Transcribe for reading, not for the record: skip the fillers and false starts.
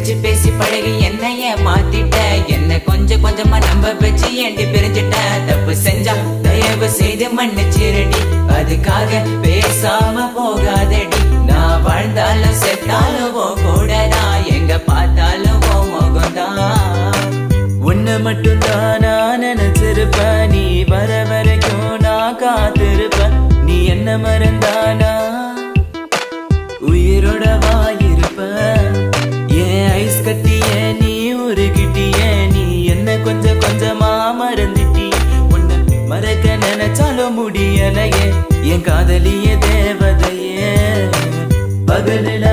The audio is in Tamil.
சிரிச்சு பேசி பழகி என்னைய மாத்திட்ட, என்ன கொஞ்சம் கொஞ்சமா நம்ப வச்சு ஏண்டி பிரிஞ்சிட்ட. தப்பு செஞ்சா தயவு செய்து மன்னிச்சிரடி, அதுக்காக பேசாம போகாதடி. நான் வாழ்ந்தாலும் செத்தாலும் கூடதான், எங்க பார்த்தாலும் முகம்தான். உன்னை மட்டும் தான் நான் நினைச்சிருப்பேன், நீ வர வரைக்கும் நான் காத்திருப்பேன். நீ என்ன மறந்தானா உயிரோட வாயிருப்ப. ஏன் ஐஸ் கட்டிய நீ உருகிட்டிய, நீ என்ன கொஞ்சம் கொஞ்சமா மறந்துட்டி. உன்னை மறக்க நினைச்சாலும் முடியலையே, என் காதலிய தேவதையே. பகலில